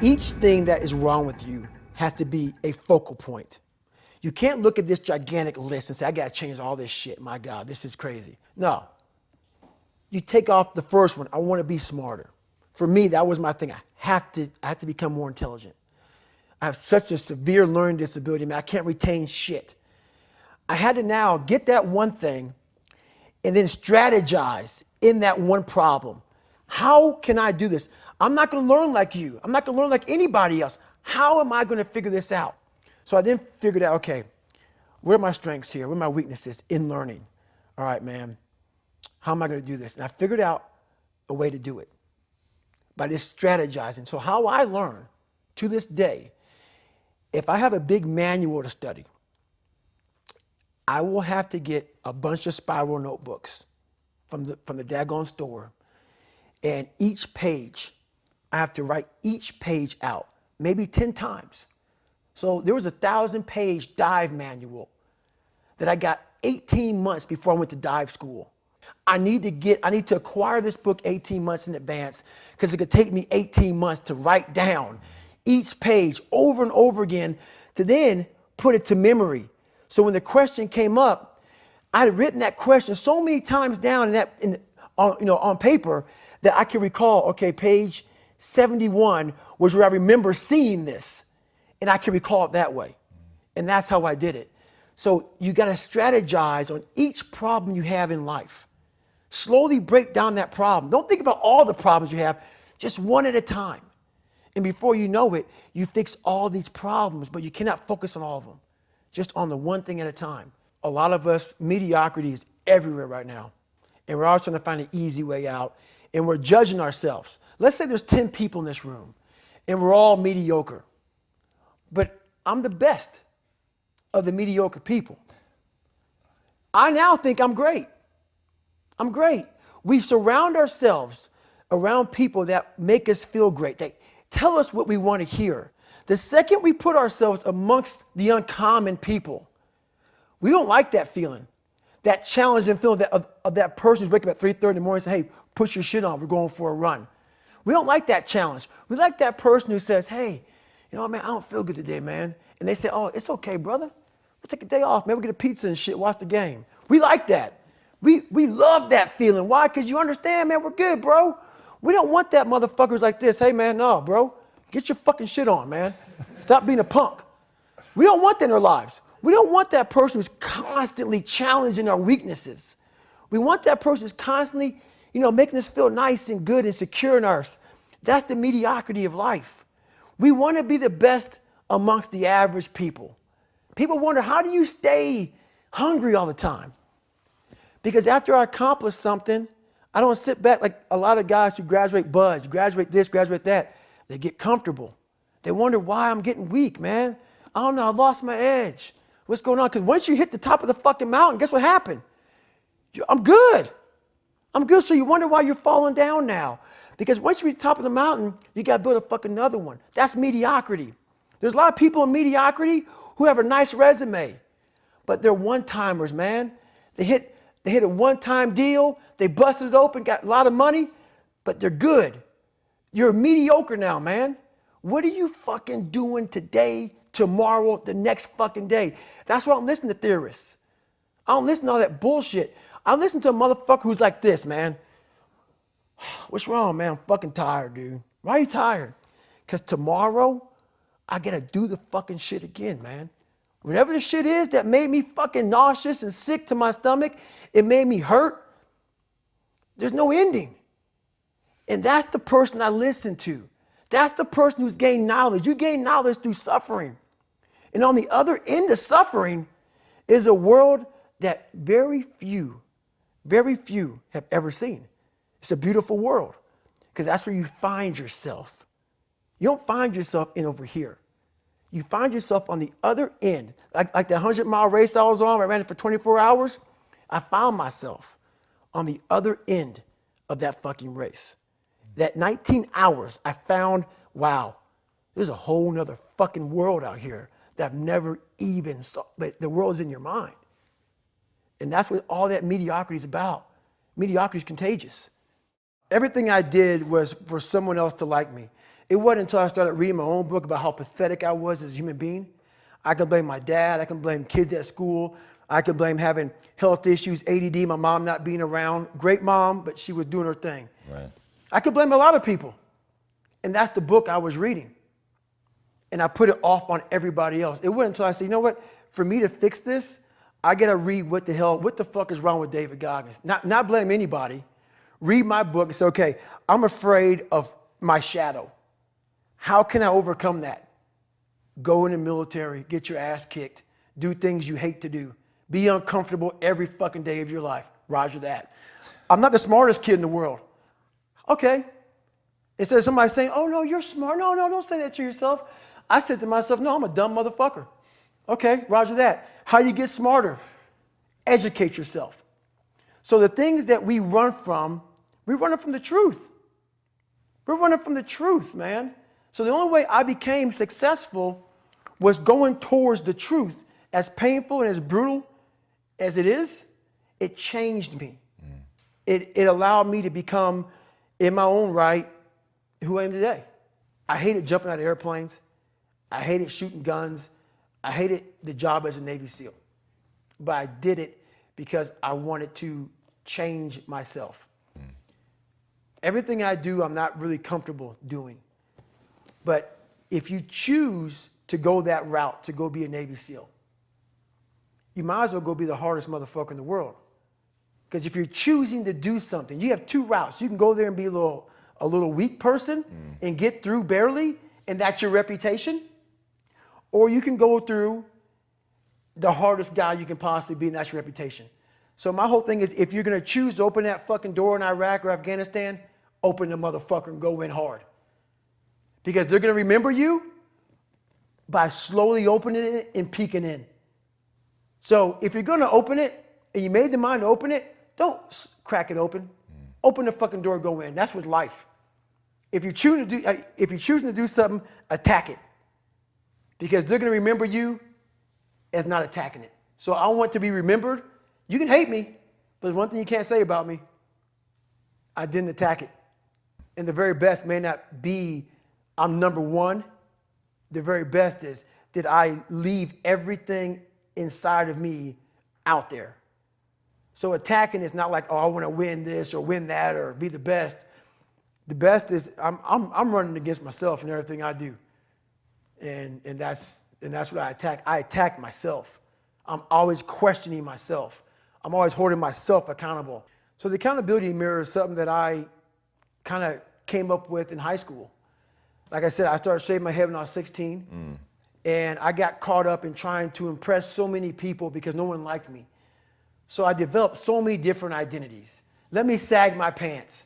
Each thing that is wrong with you has to be a focal point. You can't look at this gigantic list and say, I gotta change all this shit. My God, this is crazy. No. You take off the first one, I wanna be smarter. For me, that was my thing. I have to become more intelligent. I have such a severe learning disability, man. I can't retain shit. I had to now get that one thing and then strategize in that one problem. How can I do this? I'm not gonna learn like you. I'm not gonna learn like anybody else. How am I gonna figure this out? So I then figured out, okay, where are my strengths here? Where are my weaknesses in learning? All right, man, how am I gonna do this? And I figured out a way to do it by just strategizing. So how I learn to this day, if I have a big manual to study, I will have to get a bunch of spiral notebooks from the daggone store. And each page, I have to write each page out, maybe 10 times. So there was a 1,000-page dive manual that I got 18 months before I went to dive school. I need to acquire this book 18 months in advance because it could take me 18 months to write down each page over and over again to then put it to memory. So when the question came up, I had written that question so many times down on paper that I can recall, okay, page 71 was where I remember seeing this, and I can recall it that way. And that's how I did it. So you got to strategize on each problem you have in life. Slowly break down that problem. Don't think about all the problems you have, just one at a time. And before you know it, you fix all these problems, but you cannot focus on all of them, just on the one thing at a time. A lot of us, mediocrity is everywhere right now. And we're always trying to find an easy way out. And we're judging ourselves. Let's say there's 10 people in this room and we're all mediocre. But I'm the best of the mediocre people. I now think I'm great. I'm great. We surround ourselves around people that make us feel great. They tell us what we want to hear. The second we put ourselves amongst the uncommon people, we don't like that feeling. That challenging feeling of that person who's waking up at 3:30 in the morning and say, hey, put your shit on, we're going for a run. We don't like that challenge. We like that person who says, hey, you know what, man, I don't feel good today, man. And they say, oh, it's okay, brother. We'll take a day off, man. We'll get a pizza and shit, watch the game. We like that. We love that feeling. Why? Because you understand, man, we're good, bro. We don't want that motherfuckers like this. Hey, man, no, bro. Get your fucking shit on, man. Stop being a punk. We don't want that in our lives. We don't want that person who's constantly challenging our weaknesses. We want that person who's constantly, making us feel nice and good and secure in us. That's the mediocrity of life. We want to be the best amongst the average people. People wonder, how do you stay hungry all the time? Because after I accomplish something, I don't sit back like a lot of guys who graduate buds, graduate this, graduate that. They get comfortable. They wonder why I'm getting weak, man. I don't know, I lost my edge. What's going on? Because once you hit the top of the fucking mountain, guess what happened? I'm good. I'm good. So you wonder why you're falling down now. Because once you reach the top of the mountain, you got to build a fucking another one. That's mediocrity. There's a lot of people in mediocrity who have a nice resume, but they're one-timers, man. They hit a one-time deal. They busted it open, got a lot of money, but they're good. You're mediocre now, man. What are you fucking doing today, tomorrow, the next fucking day? That's why I don't listen to theorists. I don't listen to all that bullshit. I listen to a motherfucker who's like this, man. What's wrong, man? I'm fucking tired, dude. Why are you tired? Because tomorrow, I got to do the fucking shit again, man. Whatever the shit is that made me fucking nauseous and sick to my stomach, it made me hurt. There's no ending. And that's the person I listen to. That's the person who's gained knowledge. You gain knowledge through suffering. And on the other end of suffering is a world that very few have ever seen. It's a beautiful world because that's where you find yourself. You don't find yourself in over here. You find yourself on the other end. Like the 100-mile race I was on, I ran it for 24 hours. I found myself on the other end of that fucking race. That 19 hours, I found, wow, there's a whole nother fucking world out here that I've never even saw. But the world's in your mind. And that's what all that mediocrity is about. Mediocrity is contagious. Everything I did was for someone else to like me. It wasn't until I started reading my own book about how pathetic I was as a human being. I can blame my dad. I can blame kids at school. I can blame having health issues, ADD, my mom not being around. Great mom, but she was doing her thing. Right. I could blame a lot of people. And that's the book I was reading. And I put it off on everybody else. It wasn't until I said, you know what? For me to fix this, I got to read what the fuck is wrong with David Goggins. Not blame anybody. Read my book and say, okay, I'm afraid of my shadow. How can I overcome that? Go in the military, get your ass kicked, do things you hate to do, be uncomfortable every fucking day of your life. Roger that. I'm not the smartest kid in the world. Okay. Instead of somebody saying, oh no, you're smart. No, don't say that to yourself. I said to myself, no, I'm a dumb motherfucker. Okay, roger that. How you get smarter? Educate yourself. So the things that we run from the truth. We're running from the truth, man. So the only way I became successful was going towards the truth. As painful and as brutal as it is, it changed me. It allowed me to become, in my own right, who I am today. I hated jumping out of airplanes. I hated shooting guns. I hated the job as a Navy SEAL. But I did it because I wanted to change myself. Everything I do, I'm not really comfortable doing. But if you choose to go that route, to go be a Navy SEAL, you might as well go be the hardest motherfucker in the world. Because if you're choosing to do something, you have two routes. You can go there and be a little weak person and get through barely, and that's your reputation. Or you can go through the hardest guy you can possibly be, and that's your reputation. So my whole thing is, if you're gonna choose to open that fucking door in Iraq or Afghanistan, open the motherfucker and go in hard. Because they're gonna remember you by slowly opening it and peeking in. So if you're gonna open it, and you made the mind to open it, don't crack it open. Open the fucking door, go in. That's with life. If you're choosing to do something, attack it. Because they're gonna remember you as not attacking it. So I want to be remembered. You can hate me, but there's one thing you can't say about me. I didn't attack it. And the very best may not be I'm number one. The very best is, did I leave everything inside of me out there? So attacking is not like, oh, I want to win this or win that or be the best. The best is I'm running against myself in everything I do. And that's what I attack. I attack myself. I'm always questioning myself. I'm always holding myself accountable. So the accountability mirror is something that I kind of came up with in high school. Like I said, I started shaving my head when I was 16. And I got caught up in trying to impress so many people because no one liked me. So I developed so many different identities. Let me sag my pants.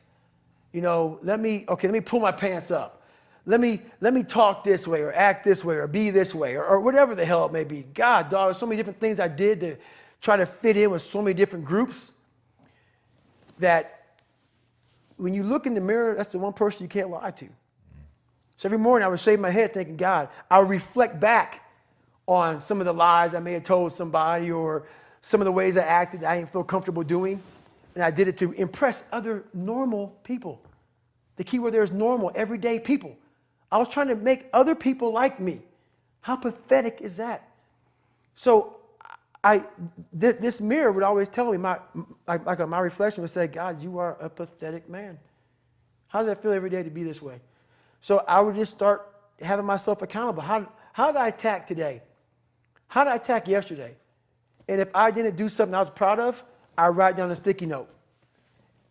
You know, let me pull my pants up. Let me talk this way or act this way or be this way or whatever the hell it may be. God, dog, there's so many different things I did to try to fit in with so many different groups that when you look in the mirror, that's the one person you can't lie to. So every morning I would shave my head thinking, God, I would reflect back on some of the lies I may have told somebody or some of the ways I acted that I didn't feel comfortable doing. And I did it to impress other normal people. The key word there is normal, everyday people. I was trying to make other people like me. How pathetic is that? So this mirror would always tell me, my reflection would say, God, you are a pathetic man. How does that feel every day to be this way? So I would just start having myself accountable. How did I attack today? How did I attack yesterday? And if I didn't do something I was proud of, I'd write down a sticky note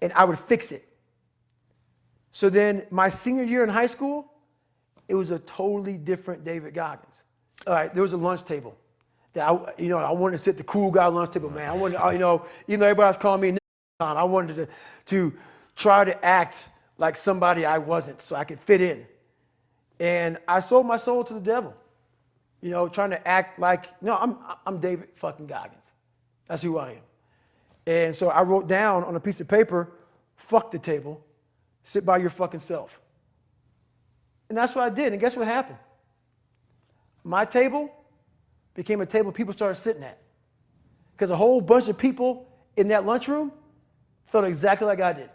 and I would fix it. So then my senior year in high school, it was a totally different David Goggins. All right, there was a lunch table that I wanted to sit the cool guy lunch table, man. I wanted, even though everybody was calling me I wanted to try to act like somebody I wasn't so I could fit in. And I sold my soul to the devil. Trying to act like, no, I'm David fucking Goggins. That's who I am. And so I wrote down on a piece of paper, fuck the table, sit by your fucking self. And that's what I did. And guess what happened? My table became a table people started sitting at. Because a whole bunch of people in that lunchroom felt exactly like I did.